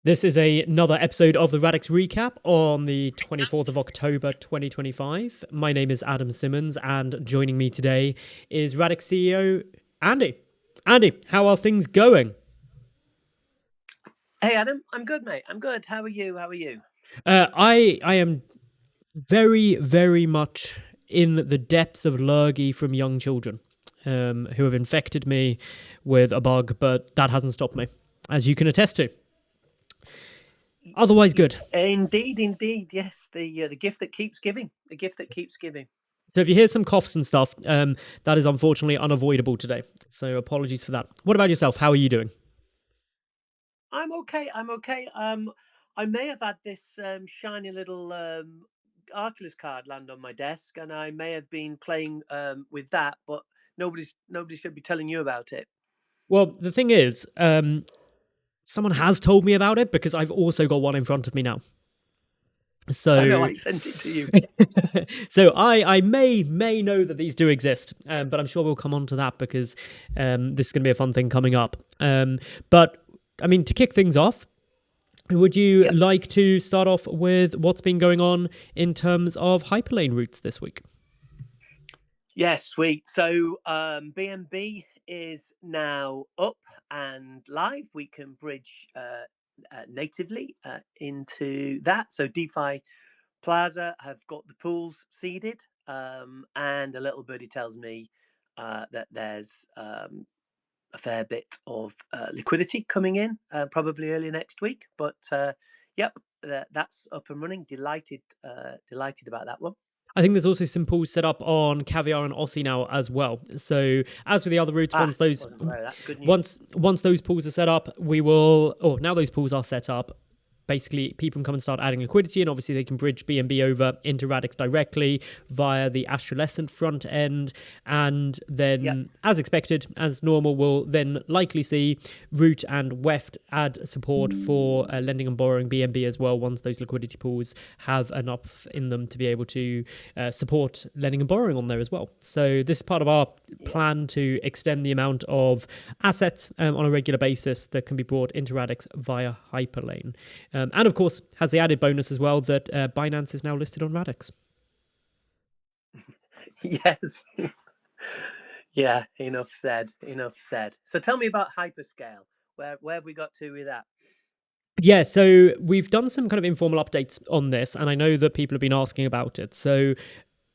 This is another episode of the Radix Recap on the 24th of October 2025. My name is Adam Simmons, and joining me today is Radix CEO Andy. Andy, how are things going? Hey Adam, I'm good, mate. I'm good. How are you? I am very, very much in the depths of lurgy from young children who have infected me with a bug, but that hasn't stopped me, as you can attest to. Otherwise, good. Indeed. Yes, the gift that keeps giving. The gift that keeps giving. So if you hear some coughs and stuff, that is unfortunately unavoidable today. So apologies for that. What about yourself? How are you doing? I'm okay. I may have had this shiny little Oculus card land on my desk, and I may have been playing with that, but nobody should be telling you about it. Well, the thing is, someone has told me about it because I've also got one in front of me now. So I know I sent it to you. So I may know that these do exist, but I'm sure we'll come on to that because this is going to be a fun thing coming up. But I mean, to kick things off, would you like to start off with what's been going on in terms of Hyperlane routes this week? Yes, sweet. So BNB is now up and live. We can bridge natively into that. So DeFi Plaza have got the pools seeded, and a little birdie tells me that there's a fair bit of liquidity coming in, probably early next week. But yep, that's up and running. Delighted about that one. I think there's also some pools set up on Caviar and Aussie now as well. So as with the other routes, once those pools are set up, now those pools are set up. Basically, people can come and start adding liquidity, and obviously they can bridge BNB over into Radix directly via the Astrolescent front end. And then, as expected, as normal, we'll then likely see Root and Weft add support for lending and borrowing BNB as well once those liquidity pools have enough in them to be able to support lending and borrowing on there as well. So this is part of our plan to extend the amount of assets on a regular basis that can be brought into Radix via Hyperlane. And of course, has the added bonus as well that Binance is now listed on Radix. Yes. Yeah, enough said. So tell me about Hyperscale. Where have we got to with that? Yeah, so we've done some kind of informal updates on this, and I know that people have been asking about it. So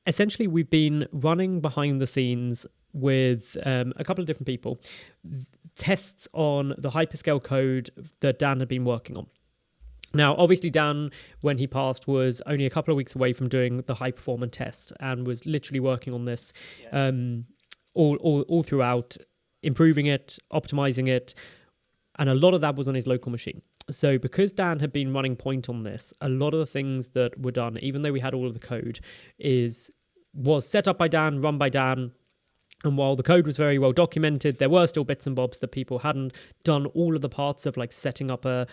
essentially, we've been running behind the scenes with a couple of different people, tests on the Hyperscale code that Dan had been working on. Now, obviously, Dan, when he passed, was only a couple of weeks away from doing the high performance test and was literally working on this all throughout, improving it, optimizing it. And a lot of that was on his local machine. So because Dan had been running point on this, a lot of the things that were done, even though we had all of the code, was set up by Dan, run by Dan. And while the code was very well documented, there were still bits and bobs that people hadn't done all of the parts of, like setting up a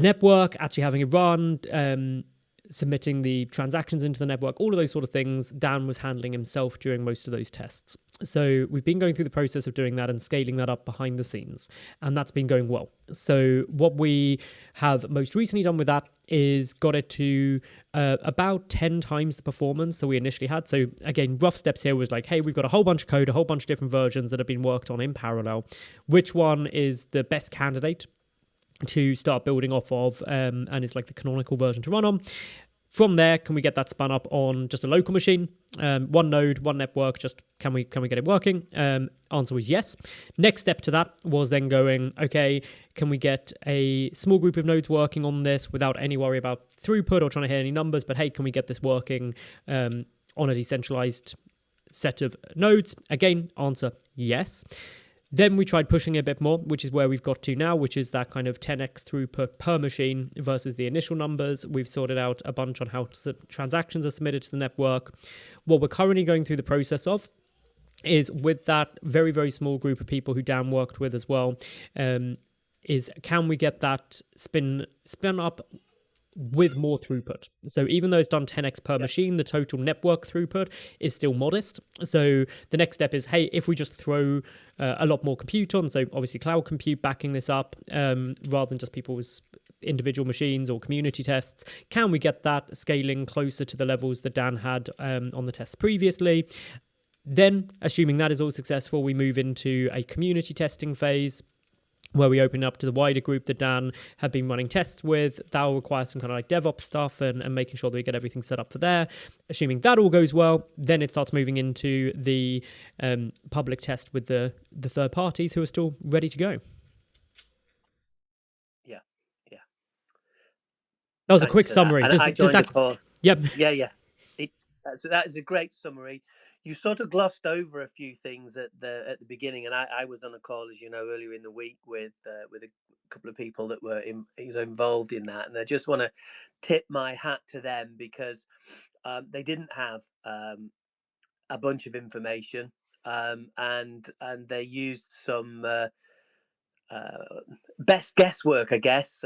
network, actually having it run, submitting the transactions into the network, all of those sort of things. Dan was handling himself during most of those tests. So we've been going through the process of doing that and scaling that up behind the scenes, and that's been going well. So what we have most recently done with that is got it to about 10 times the performance that we initially had. So again, rough steps here was like, hey, we've got a whole bunch of code, a whole bunch of different versions that have been worked on in parallel. Which one is the best candidate to start building off of, and it's like the canonical version to run on. From there, can we get that spun up on just a local machine? One node, one network, just can we get it working? Answer was yes. Next step to that was then going, okay, can we get a small group of nodes working on this without any worry about throughput or trying to hit any numbers, but hey, can we get this working on a decentralized set of nodes? Again, answer yes. Then we tried pushing it a bit more, which is where we've got to now, which is that kind of 10x throughput per machine versus the initial numbers. We've sorted out a bunch on how transactions are submitted to the network. What we're currently going through the process of is with that very, very small group of people who Dan worked with as well, is can we get that spin up with more throughput. So even though it's done 10x per machine, the total network throughput is still modest. So the next step is, hey, if we just throw a lot more compute on, so obviously cloud compute backing this up, rather than just people's individual machines or community tests. Can we get that scaling closer to the levels that Dan had on the tests previously? Then, assuming that is all successful, we move into a community testing phase where we open up to the wider group that Dan had been running tests with. That will require some kind of like DevOps stuff and making sure that we get everything set up for there. Assuming that all goes well, then it starts moving into the public test with the third parties who are still ready to go. Yeah. That was a quick summary. I joined the call. Yep. Yeah. So that is a great summary. You sort of glossed over a few things at the beginning, and I was on a call, as you know, earlier in the week with a couple of people that were involved in that, and I just want to tip my hat to them because they didn't have a bunch of information, and they used some best guesswork, I guess.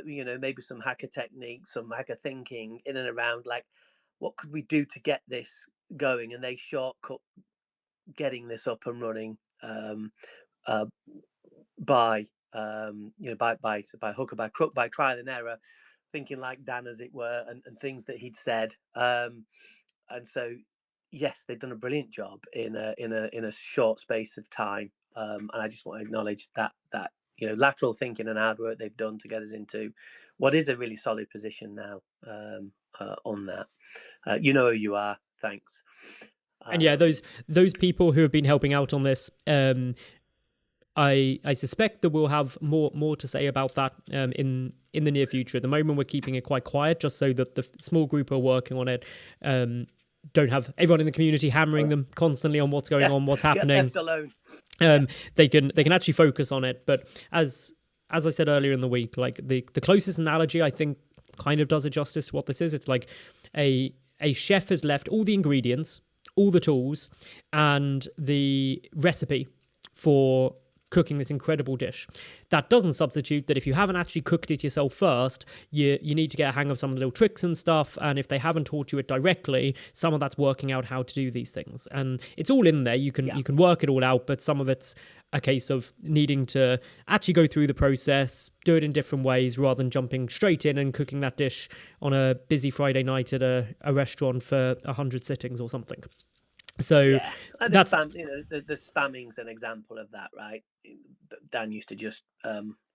Maybe some hacker techniques, some hacker thinking in and around like, what could we do to get this going? And they shortcut getting this up and running by hook or by crook, by trial and error, thinking like Dan, as it were, and things that he'd said. And so, yes, they've done a brilliant job in a short space of time. And I just want to acknowledge that lateral thinking and hard work they've done to get us into what is a really solid position now on that. You know who you are. Thanks. And yeah, those people who have been helping out on this, I suspect that we'll have more to say about that in the near future. At the moment, we're keeping it quite quiet, just so that the small group who are working on it don't have everyone in the community hammering them constantly on what's going on, what's happening. Get left alone. They can actually focus on it. But as I said earlier in the week, like the closest analogy I think kind of does it justice to what this is. It's like a chef has left all the ingredients, all the tools, and the recipe for cooking this incredible dish. That doesn't substitute that if you haven't actually cooked it yourself first, you need to get a hang of some of the little tricks and stuff, and if they haven't taught you it directly, some of that's working out how to do these things. And it's all in there. You can work it all out, but some of it's a case of needing to actually go through the process, do it in different ways rather than jumping straight in and cooking that dish on a busy Friday night at a restaurant for 100 sittings or something. So and that's the spamming's an example of that, right? Dan used to just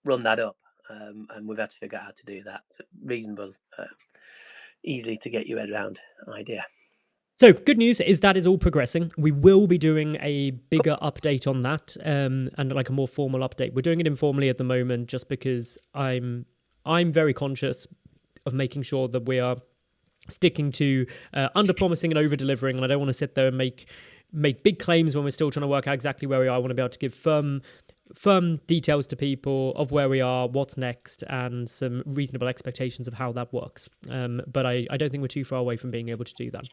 run that up, and we've had to figure out how to do that. It's a reasonable, easily to get your head around idea. So good news is that is all progressing. We will be doing a bigger update on that, and like a more formal update. We're doing it informally at the moment, just because I'm very conscious of making sure that we are sticking to under-promising and over-delivering, and I don't want to sit there and make big claims when we're still trying to work out exactly where we are. I want to be able to give firm details to people of where we are, what's next, and some reasonable expectations of how that works. But I don't think we're too far away from being able to do that.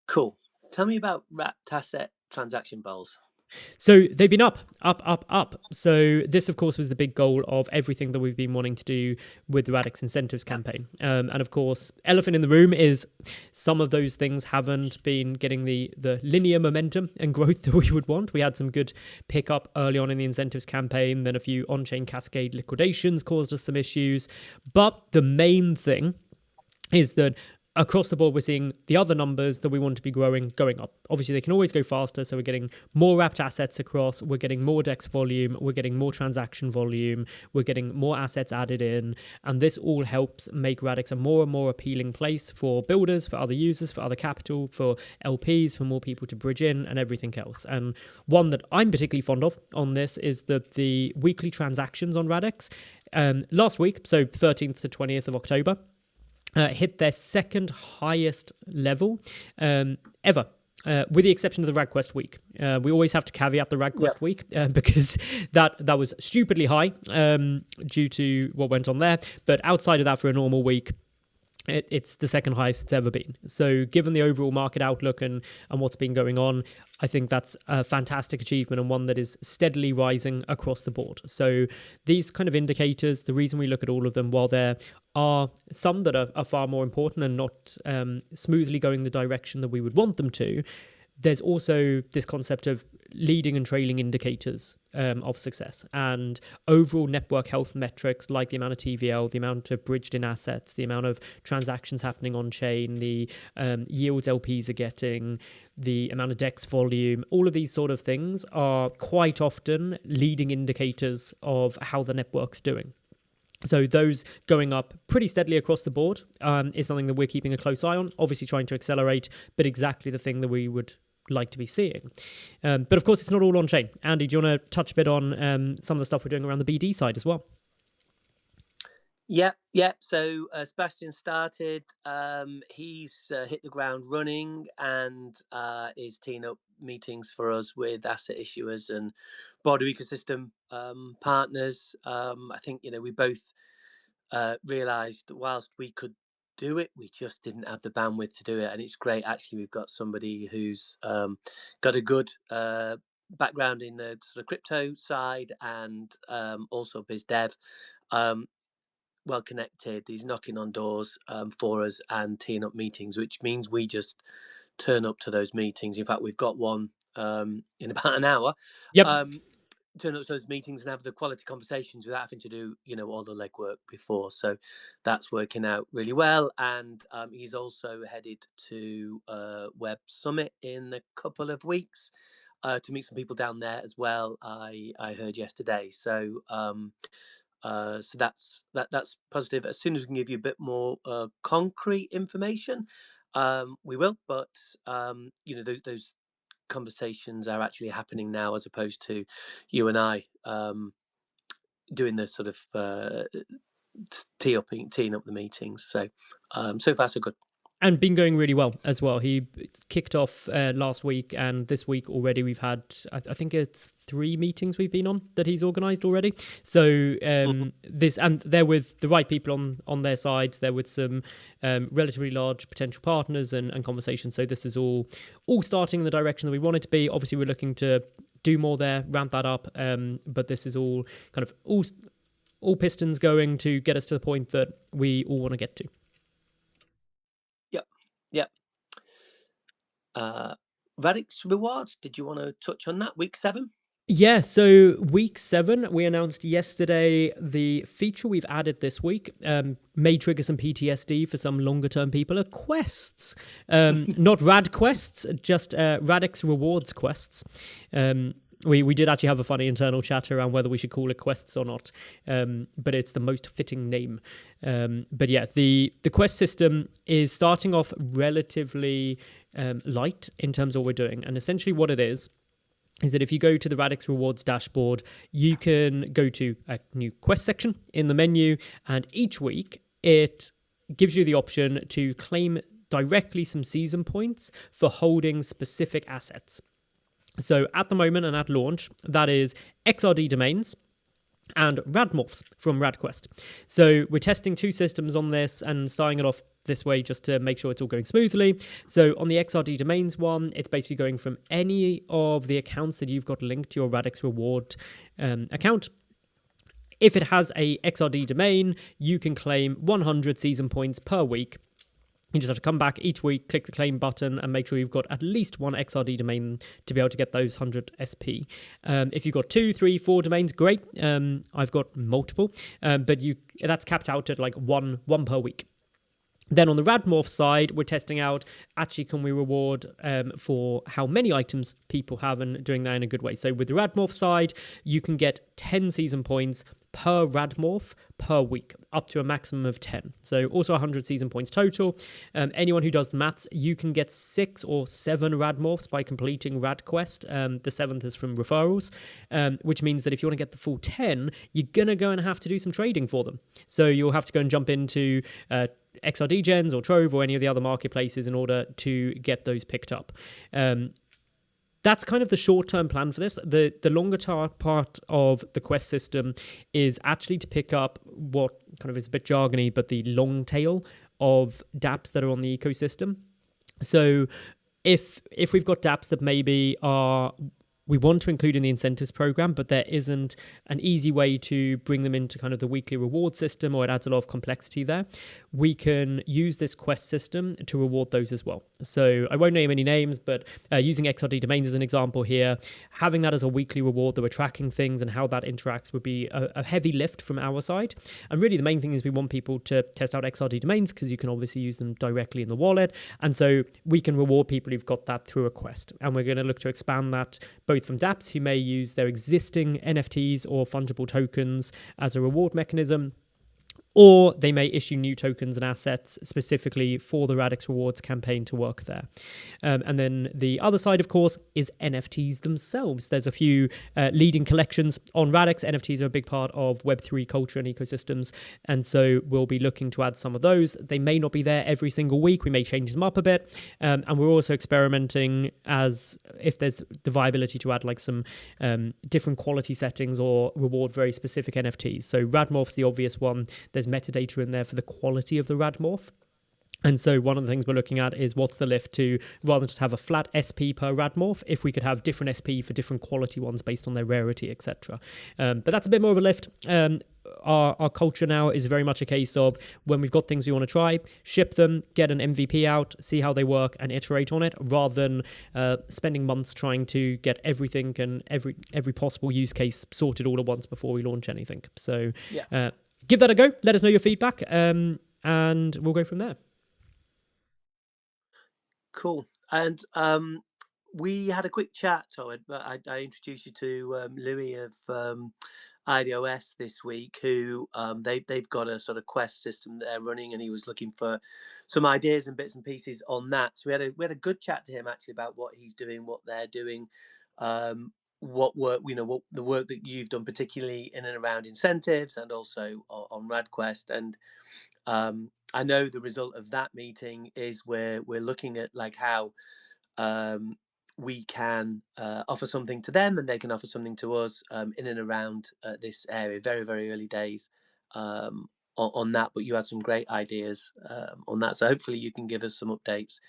Cool. Tell me about Tasset transaction bowls. So they've been up. So this, of course, was the big goal of everything that we've been wanting to do with the Radix incentives campaign. And of course, elephant in the room is some of those things haven't been getting the linear momentum and growth that we would want. We had some good pickup early on in the incentives campaign. Then a few on-chain cascade liquidations caused us some issues. But the main thing is that across the board, we're seeing the other numbers that we want to be going up. Obviously, they can always go faster, so we're getting more wrapped assets across, we're getting more DEX volume, we're getting more transaction volume, we're getting more assets added in, and this all helps make Radix a more and more appealing place for builders, for other users, for other capital, for LPs, for more people to bridge in, and everything else. And one that I'm particularly fond of on this is that the weekly transactions on Radix, last week, so 13th to 20th of October, hit their second highest level ever, with the exception of the RadQuest week. We always have to caveat the RadQuest week because that was stupidly high due to what went on there. But outside of that, for a normal week, it's the second highest it's ever been. So given the overall market outlook and what's been going on, I think that's a fantastic achievement and one that is steadily rising across the board. So these kind of indicators, the reason we look at all of them, while there are some that are far more important and not smoothly going the direction that we would want them to, there's also this concept of leading and trailing indicators of success and overall network health metrics like the amount of TVL, the amount of bridged in assets, the amount of transactions happening on chain, the yields LPs are getting, the amount of DEX volume. All of these sort of things are quite often leading indicators of how the network's doing. So those going up pretty steadily across the board is something that we're keeping a close eye on, obviously trying to accelerate, but exactly the thing that we would like to be seeing. But of course, it's not all on chain. Andy, do you want to touch a bit on some of the stuff we're doing around the BD side as well? Yeah. So Sebastian started. He's hit the ground running and is teeing up meetings for us with asset issuers and broader ecosystem partners. I think we both realised whilst we could do it, we just didn't have the bandwidth to do it. And it's great, actually, we've got somebody who's got a good background in the sort of crypto side and also biz dev. Well connected. He's knocking on doors for us and teeing up meetings, which means we just turn up to those meetings. In fact, we've got one in about an hour. Yep. Turn up to those meetings and have the quality conversations without having to do all the legwork before. So that's working out really well. And he's also headed to Web Summit in a couple of weeks to meet some people down there as well. I heard yesterday. So so that's positive. As soon as we can give you a bit more concrete information, we will. But those conversations are actually happening now, as opposed to you and I doing the sort of teeing up the meetings. So so far so good. And been going really well as well. He kicked off last week, and this week already we've had, I think it's 3 meetings we've been on that he's organised already. So this, and they're with the right people on their sides. They're with some relatively large potential partners and conversations. So this is all starting in the direction that we want it to be. Obviously, we're looking to do more there, ramp that up. But this is all kind of all pistons going to get us to the point that we all want to get to. Yep. Radix Rewards, did you want to touch on that? Week 7? Yeah, so week 7, we announced yesterday the feature we've added this week, may trigger some PTSD for some longer term people, are quests. Not rad quests, just Radix Rewards quests. We did actually have a funny internal chat around whether we should call it quests or not, but it's the most fitting name. But yeah, the quest system is starting off relatively light in terms of what we're doing. And essentially what it is that if you go to the Radix Rewards dashboard, you can go to a new quest section in the menu, and each week it gives you the option to claim directly some season points for holding specific assets. So at the moment and at launch, that is XRD Domains and RadMorphs from RadQuest. So we're testing 2 systems on this and starting it off this way just to make sure it's all going smoothly. So on the XRD Domains one, it's basically going from any of the accounts that you've got linked to your Radix Reward account. If it has a XRD domain, you can claim 100 season points per week. You just have to come back each week, click the claim button, and make sure you've got at least 1 XRD domain to be able to get those 100 SP. If you've got 2, 3, 4 domains, great. I've got multiple, but that's capped out at like one per week. Then on the RadMorph side, we're testing out, actually, can we reward for how many items people have and doing that in a good way. So with the RadMorph side, you can get 10 season points per RadMorph per week, up to a maximum of 10. So also 100 season points total. Anyone who does the maths, you can get 6 or 7 RadMorphs by completing RadQuest. The 7th is from referrals, which means that if you want to get the full 10, you're going to go and have to do some trading for them. So you'll have to go and jump into XRD Gens or Trove or any of the other marketplaces in order to get those picked up. That's kind of the short-term plan for this. The longer part of the quest system is actually to pick up what kind of is a bit jargony, but the long tail of dApps that are on the ecosystem. So if we've got dApps that maybe are we want to include in the incentives program, but there isn't an easy way to bring them into kind of the weekly reward system, or it adds a lot of complexity there. We can use this quest system to reward those as well. So I won't name any names, but using XRD Domains as an example here, having that as a weekly reward that we're tracking things and how that interacts would be a heavy lift from our side. And really the main thing is we want people to test out XRD Domains because you can obviously use them directly in the wallet. And so we can reward people who've got that through a quest. And we're going to look to expand that both from dApps who may use their existing NFTs or fungible tokens as a reward mechanism, or they may issue new tokens and assets specifically for the Radix Rewards campaign to work there. And then the other side, of course, is NFTs themselves. There's a few leading collections on Radix. NFTs are a big part of Web3 culture and ecosystems. And so we'll be looking to add some of those. They may not be there every single week. We may change them up a bit. And we're also experimenting as if there's the viability to add like some different quality settings or reward very specific NFTs. So RadMorph's the obvious one. There's metadata in there for the quality of the RadMorph. And so one of the things we're looking at is what's the lift to, rather than just have a flat SP per RadMorph, if we could have different SP for different quality ones based on their rarity, etc. But that's a bit more of a lift. Our culture now is very much a case of when we've got things we want to try, ship them, get an MVP out, see how they work and iterate on it, rather than spending months trying to get everything and every possible use case sorted all at once before we launch anything. So give that a go. Let us know your feedback, and we'll go from there. Cool. And we had a quick chat, Todd, but I introduced you to Louis of IDOS this week, who they've got a sort of quest system that they're running, and he was looking for some ideas and bits and pieces on that. So we had a good chat to him actually about what he's doing, what they're doing, what work, what the work that you've done, particularly in and around incentives and also on RadQuest. And I know the result of that meeting is we're looking at like how we can offer something to them and they can offer something to us in and around this area. Very, very early days on that, but you had some great ideas on that. So hopefully you can give us some updates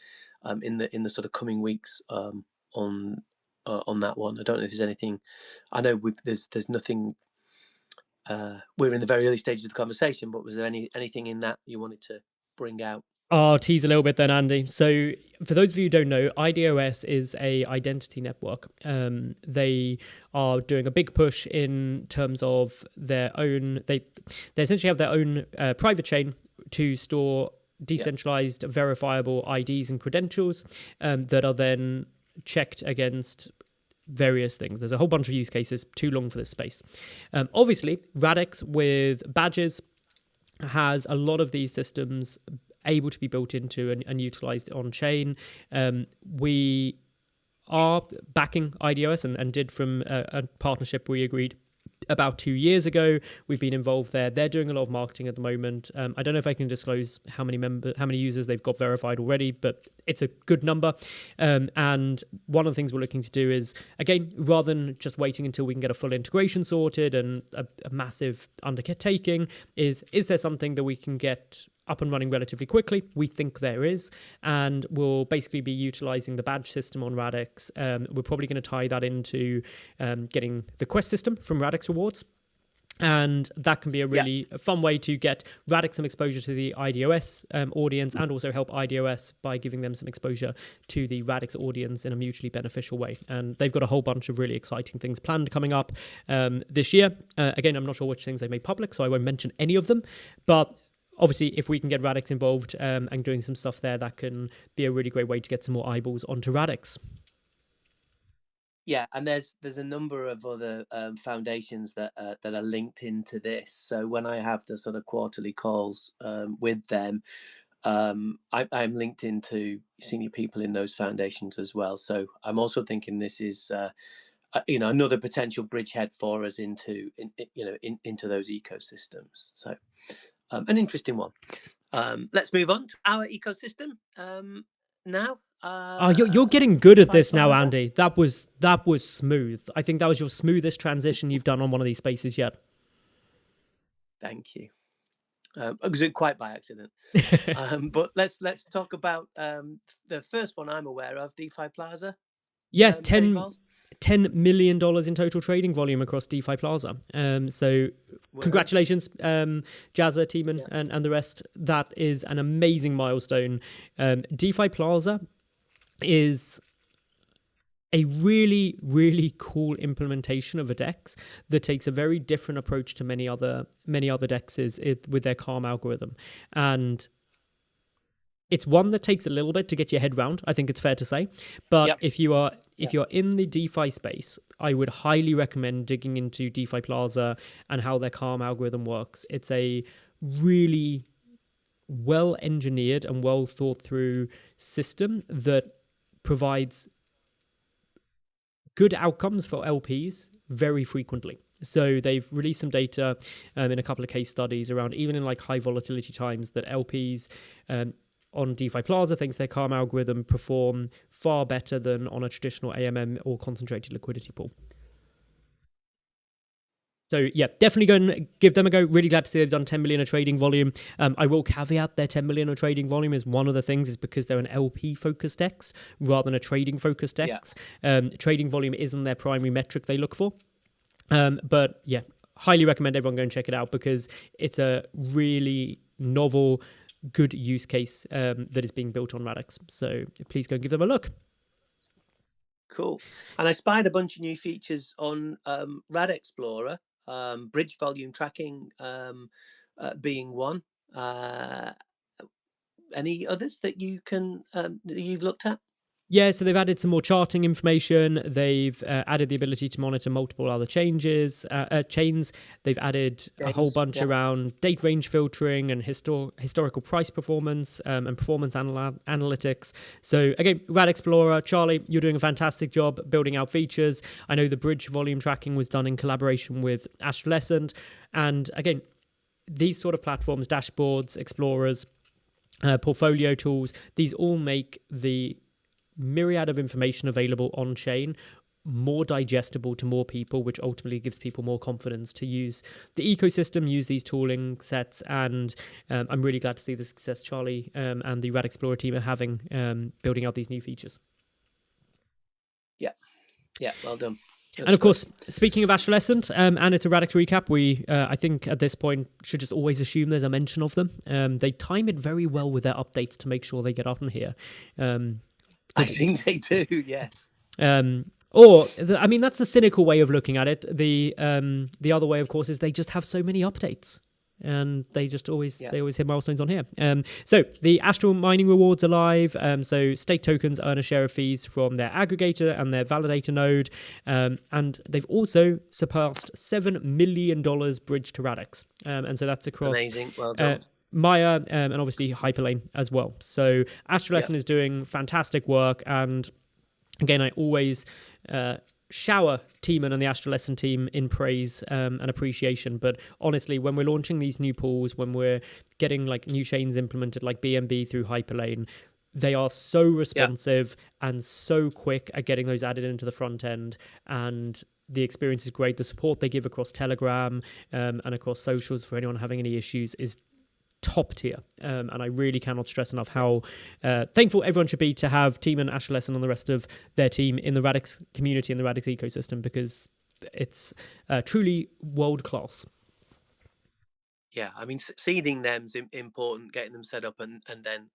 in the sort of coming weeks on that one. I don't know if there's anything. I know there's nothing. We're in the very early stages of the conversation, but was there anything in that you wanted to bring out? I'll tease a little bit then, Andy. So for those of you who don't know, IDOS is a identity network. They are doing a big push in terms of their own, they essentially have their own private chain to store decentralized verifiable IDs and credentials that are then checked against various things. There's a whole bunch of use cases, too long for this space. Obviously, Radix with badges has a lot of these systems able to be built into and utilized on chain. We are backing IDOS and did from a partnership we agreed about 2 years ago. We've been involved there. They're doing a lot of marketing at the moment. I don't know if I can disclose how many users they've got verified already, but it's a good number. And one of the things we're looking to do is, again, rather than just waiting until we can get a full integration sorted and a massive undertaking, is there something that we can get up and running relatively quickly? We think there is, and we'll basically be utilizing the badge system on Radix. We're probably going to tie that into getting the quest system from Radix Rewards, and that can be a really fun way to get Radix some exposure to the IDOS audience, and also help IDOS by giving them some exposure to the Radix audience in a mutually beneficial way. And they've got a whole bunch of really exciting things planned coming up this year. Again, I'm not sure which things they made public, so I won't mention any of them, but obviously, if we can get Radix involved and doing some stuff there, that can be a really great way to get some more eyeballs onto Radix. Yeah, and there's a number of other foundations that are linked into this. So when I have the sort of quarterly calls with them, I'm linked into senior people in those foundations as well. So I'm also thinking this is another potential bridgehead for us into those ecosystems. So an interesting one. Let's move on to our ecosystem now. You're getting good at this now, Andy. That was smooth. I think that was your smoothest transition you've done on one of these spaces yet. Thank you. It was quite by accident. But let's talk about the first one I'm aware of, DeFi Plaza. Yeah, 10 $10 million in total trading volume across DeFi Plaza. So congratulations, Jazza, Teeman, and the rest. That is an amazing milestone. DeFi Plaza is a really, really cool implementation of a DEX that takes a very different approach to many other DEXs with their calm algorithm. And it's one that takes a little bit to get your head round, I think it's fair to say. But if you're in the DeFi space, I would highly recommend digging into DeFi Plaza and how their calm algorithm works. It's a really well engineered and well thought through system that provides good outcomes for LPs very frequently. So they've released some data in a couple of case studies around, even in like high volatility times, that LPs on DeFi Plaza thinks their calm algorithm perform far better than on a traditional AMM or concentrated liquidity pool. So yeah, definitely go and give them a go. Really glad to see they've done 10 million of trading volume. I will caveat their 10 million of trading volume is one of the things is because they're an LP focused DEX rather than a trading focused DEX. Trading volume isn't their primary metric they look for. But yeah, highly recommend everyone go and check it out because it's a really novel, good use case that is being built on Radix. So please go and give them a look. Cool. And I spied a bunch of new features on RadXplorer, bridge volume tracking being one. Any others that you can that you've looked at? Yeah, so they've added some more charting information. They've added the ability to monitor multiple other chains. They've added a whole bunch around date range filtering and historical price performance and performance analytics. So again, RadXplorer, Charlie, you're doing a fantastic job building out features. I know the bridge volume tracking was done in collaboration with Astrolescent. And again, these sort of platforms, dashboards, explorers, portfolio tools, these all make the myriad of information available on chain more digestible to more people, which ultimately gives people more confidence to use the ecosystem, use these tooling sets. And I'm really glad to see the success Charlie and the RadXplorer team are having building out these new features. Yeah, well done. That's and of course, speaking of Astrolescent, and it's a Radix recap, we, I think at this point, should just always assume there's a mention of them. They time it very well with their updates to make sure they get up in here. I think they do, yes. I mean, that's the cynical way of looking at it. The other way, of course, is they just have so many updates. And they just always hit milestones on here. So the Astral mining rewards are live. So stake tokens earn a share of fees from their aggregator and their validator node. And they've also surpassed $7 million bridge to Radix. And so that's across amazing. Well done. Maya and obviously Hyperlane as well. So Astrolescent is doing fantastic work. And again, I always shower Teeman and the Astrolescent team in praise and appreciation. But honestly, when we're launching these new pools, when we're getting like new chains implemented like BNB through Hyperlane, they are so responsive and so quick at getting those added into the front end. And the experience is great. The support they give across Telegram and across socials for anyone having any issues is top tier. And I really cannot stress enough how thankful everyone should be to have Teeman, Astrolescent and the rest of their team in the Radix community and the Radix ecosystem, because it's truly world class. Yeah, I mean, seeding them's important, getting them set up, and then,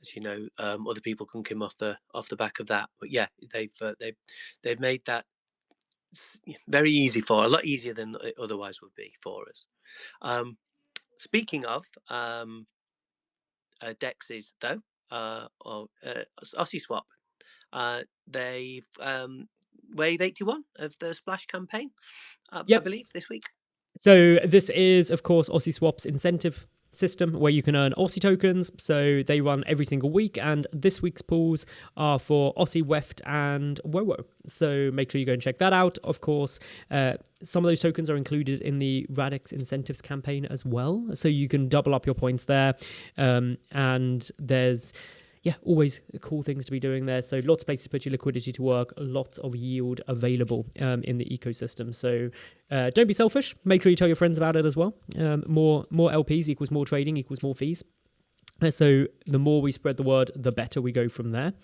as you know, other people can come off the back of that. But yeah, they've made that very easy a lot easier than it otherwise would be for us. Speaking of DEXs, though, or Ociswap, they've wave 81 of the splash campaign, I believe, this week. So this is, of course, Ociswap's incentive system where you can earn Aussie tokens. So they run every single week, and this week's pools are for Aussie, Weft and WoWo. So make sure you go and check that out. Of course, some of those tokens are included in the Radix incentives campaign as well. So you can double up your points there. And there's always cool things to be doing there. So lots of places to put your liquidity to work, lots of yield available in the ecosystem. So don't be selfish. Make sure you tell your friends about it as well. More LPs equals more trading equals more fees. So the more we spread the word, the better we go from there.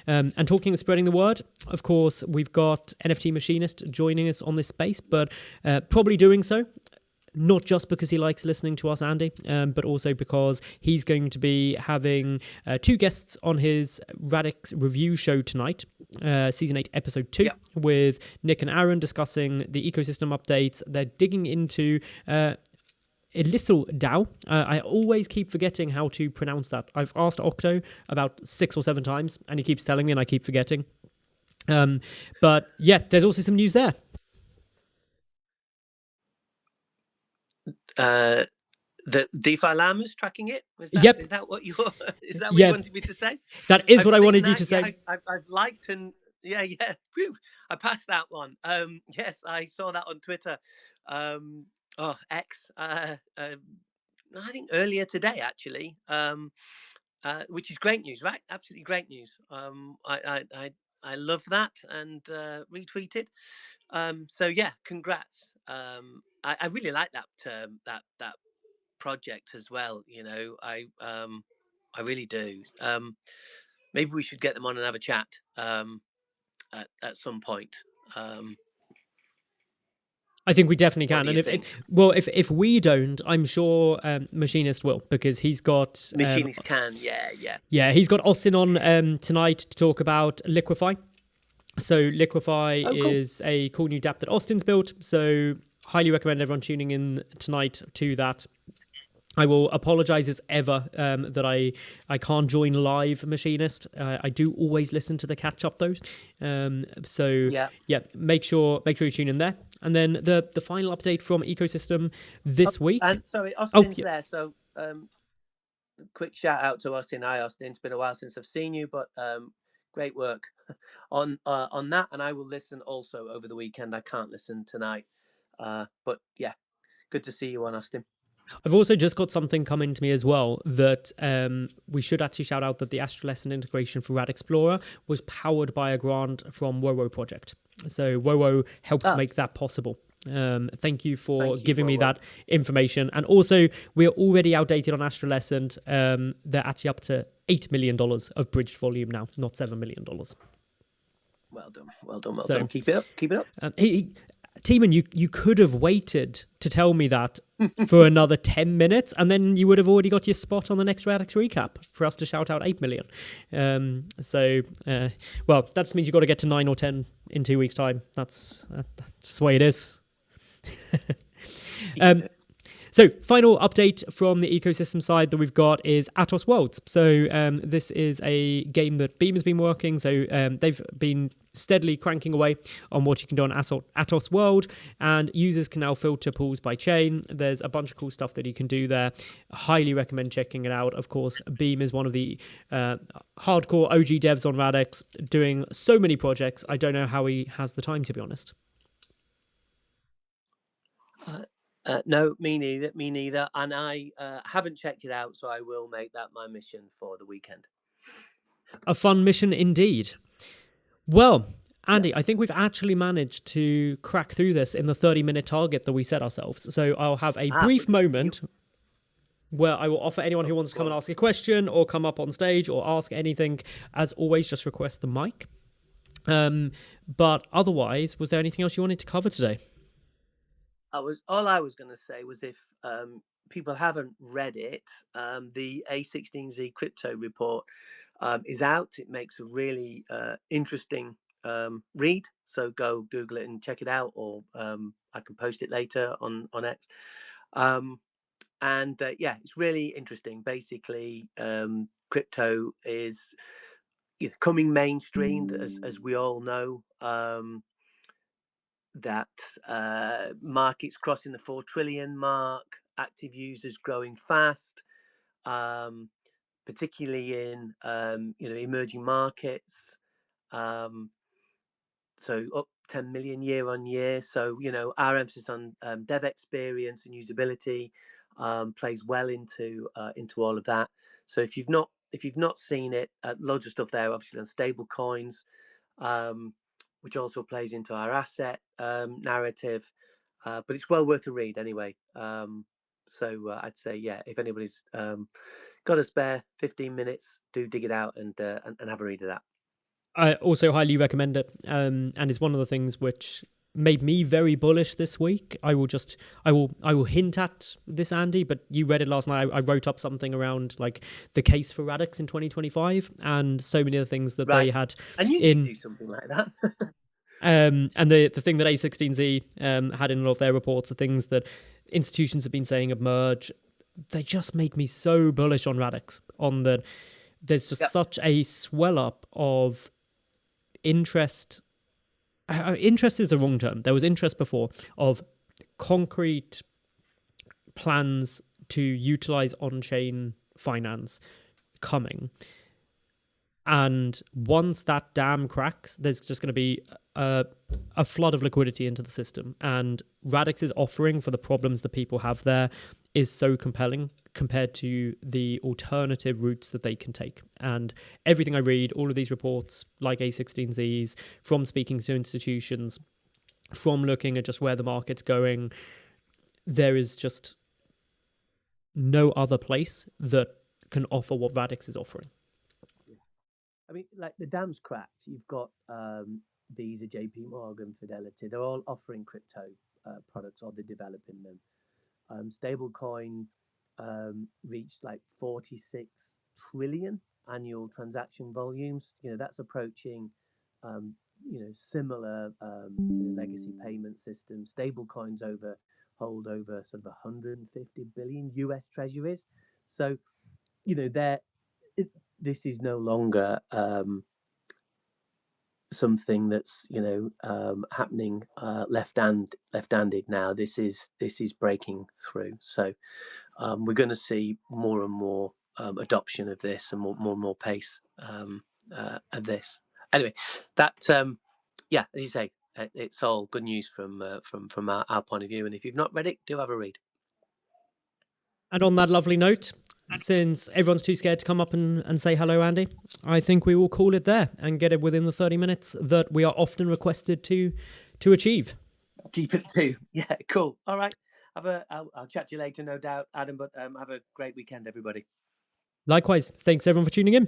And talking of spreading the word, of course, we've got NFT Machinist joining us on this space, but probably doing so not just because he likes listening to us, Andy, but also because he's going to be having two guests on his Radix review show tonight, Season 8, Episode 2, with Nick and Aaron discussing the ecosystem updates. They're digging into ILIS DAO. I always keep forgetting how to pronounce that. I've asked Octo about 6 or 7 times, and he keeps telling me, and I keep forgetting. But yeah, there's also some news there. The DeFi Llamas tracking it? Yep. Is that what you wanted me to say? That is what I wanted you to say. I've liked and yeah. Whew, I passed that one. Yes, I saw that on Twitter. X. I think earlier today actually. Which is great news, right? Absolutely great news. I love that and retweeted. So yeah, congrats. I really like that that project as well. You know, I really do. Maybe we should get them on and have a chat at some point. I think we definitely can. What do you And if we don't, I'm sure Machinist will, because he's got Machinist can. Yeah. He's got Austin on tonight to talk about Liquify. So Liquify is a cool new dApp that Austin's built. So highly recommend everyone tuning in tonight to that. I will apologize as ever that I can't join live Machinist. I do always listen to the catch up though. Make sure you tune in there. And then the final update from Ecosystem this week. And sorry, Austin's there. So quick shout out to Austin. Hi Austin. It's been a while since I've seen you, but great work on that. And I will listen also over the weekend. I can't listen tonight. But yeah, good to see you on, Austin. I've also just got something coming to me as well that we should actually shout out that the Astrolescent integration for RadXplorer was powered by a grant from WoWo project. So WoWo helped make that possible. Thank you for giving me that information. And also, we're already outdated on Astrolescent. They're actually up to $8 million of bridged volume now, not $7 million. Well done. Keep it up. Teeman, you could have waited to tell me that for another 10 minutes, and then you would have already got your spot on the next Radix Recap for us to shout out 8 million. That just means you've got to get to 9 or 10 in 2 weeks' time. That's just the way it is. So, final update from the ecosystem side that we've got is Attos World. So, this is a game that Beam has been working. So, they've been steadily cranking away on what you can do on Attos World, and users can now filter pools by chain. There's a bunch of cool stuff that you can do there. Highly recommend checking it out. Of course, Beam is one of the hardcore OG devs on Radix, doing so many projects. I don't know how he has the time, to be honest. No, me neither. And I haven't checked it out, so I will make that my mission for the weekend. A fun mission indeed. Well, Andy, I think we've actually managed to crack through this in the 30-minute target that we set ourselves. So I'll have a brief moment where I will offer anyone who wants to come and ask a question or come up on stage or ask anything. As always, just request the mic. But otherwise, was there anything else you wanted to cover today? All I was going to say was if people haven't read it, the A16Z crypto report is out. It makes a really interesting read. So go Google it and check it out, or I can post it later on X. It's really interesting. Basically, crypto is coming mainstream, as we all know. That market's crossing the 4 trillion mark, active users growing fast, particularly in emerging markets. So up 10 million year on year. So our emphasis on dev experience and usability plays well into all of that. So if you've not seen it, loads of stuff there, obviously on stable coins. Which also plays into our asset narrative, but it's well worth a read anyway. So I'd say, yeah, if anybody's got a spare 15 minutes, do dig it out and have a read of that. I also highly recommend it, and it's one of the things which made me very bullish this week. I will hint at this, Andy, but you read it last night. I wrote up something around like the case for Radix in 2025 and so many of the things that they had. And you should do something like that. And the thing that A16Z had in a lot of their reports, the things that institutions have been saying emerge, they just make me so bullish on Radix. On the, there's just such a swell up of interest. Interest is the wrong term. There was interest before of concrete plans to utilize on-chain finance coming. And once that dam cracks, there's just going to be a flood of liquidity into the system. And Radix's offering for the problems that people have there is so compelling compared to the alternative routes that they can take. And everything I read, all of these reports, like A16Zs, from speaking to institutions, from looking at just where the market's going, there is just no other place that can offer what Radix is offering. I mean, like the dam's cracked. You've got Visa, JP Morgan, Fidelity. They're all offering crypto products, or they're developing them. Stablecoin reached like 46 trillion annual transaction volumes. That's approaching similar legacy payment systems. Stablecoins hold over sort of 150 billion US treasuries. So this is no longer something that's happening left-handed now. This is breaking through. So we're going to see more and more adoption of this, and more pace of this. Anyway, that as you say, it's all good news from our point of view. And if you've not read it, do have a read. And on that lovely note, since everyone's too scared to come up and say hello, Andy, I think we will call it there and get it within the 30 minutes that we are often requested to achieve. Keep it to. Yeah, cool. All right. I'll chat to you later, no doubt, Adam, but have a great weekend, everybody. Likewise. Thanks, everyone, for tuning in.